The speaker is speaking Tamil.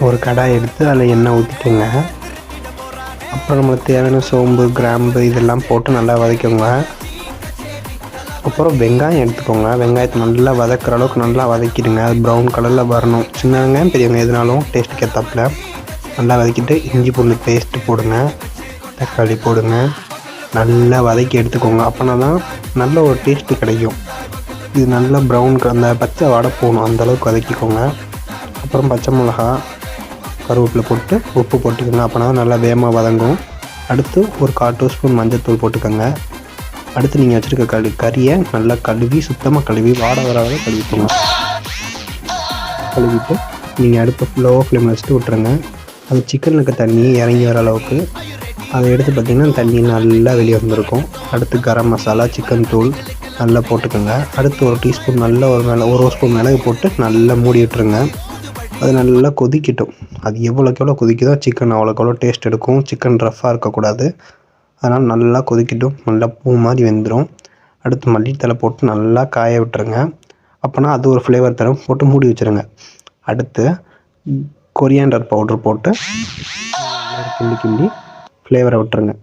ஒரு கடாய் எடுத்து அதில் எண்ணெய் ஊற்றிக்கோங்க. அப்புறம் நம்மளுக்கு தேவையான சோம்பு, கிராம்பு இதெல்லாம் போட்டு நல்லா வதக்கிக்கோங்க. அப்புறம் வெங்காயம் எடுத்துக்கோங்க. வெங்காயத்தை நல்லா வதக்கிற அளவுக்கு நல்லா வதக்கிடுங்க. அது ப்ரௌன் கலரில் வரணும். சின்ன வெங்காயம் பெரிய வெங்காயம் எதுனாலும் டேஸ்ட்டுக்கு ஏற்றாப்புல நல்லா வதக்கிட்டு இஞ்சி பூண்டு பேஸ்ட்டு போடுங்க, தக்காளி போடுங்க, நல்லா வதக்கி எடுத்துக்கோங்க. அப்போனா தான் நல்ல ஒரு டேஸ்ட்டு கிடைக்கும். இது நல்லா ப்ரௌன் அந்த பச்சை வடை போகணும், அந்தளவுக்கு வதக்கிக்கோங்க. அப்புறம் பச்சை மிளகா, கருவேப்பிலை போட்டு உப்பு போட்டுக்கோங்க. அப்போனா நல்லா வேகமாக வதங்கும். அடுத்து ஒரு 1/4 டீஸ்பூன் மஞ்சள் போட்டுக்கோங்க. அடுத்து நீங்கள் வச்சுருக்க கறியை நல்லா கழுவி சுத்தமாக கழுவி வாடை வர வரை கழுவிக்கோங்க. கழுவிட்டு நீங்கள் அடுப்பு லோ ஃப்ளேமில் வச்சுட்டு விட்டுருங்க. அது சிக்கனில் இருக்க தண்ணி இறங்கி வர அளவுக்கு அதை எடுத்து பார்த்திங்கன்னா தண்ணி நல்லா வெளியே வந்திருக்கும். அடுத்து கரம் மசாலா, சிக்கன் தூள் நல்லா போட்டுக்கோங்க. அடுத்து 1 டீஸ்பூன் நல்ல ஒரு ஸ்பூன் மிளகு போட்டு நல்லா மூடி விட்டுருங்க. அது நல்லா கொதிக்கட்டும். அது எவ்வளோக்கு எவ்வளோ கொதிக்குதோ சிக்கன் அவ்வளோக்கு எவ்வளோ டேஸ்ட் எடுக்கும். சிக்கன் ரஃப்பாக இருக்கக்கூடாது. அதனால் நல்லா கொதிக்கட்டும். நல்லா பூ மாதிரி வெந்துடும். அடுத்து மல்லித்தழை போட்டு நல்லா காய விட்டுருங்க. அப்போனா அது ஒரு ஃப்ளேவர் தரும். போட்டு மூடி வச்சுருங்க. அடுத்து கொரியாண்டர் பவுட்ரு போட்டு கிண்டி ஃப்ளேவரை விட்டுருங்க.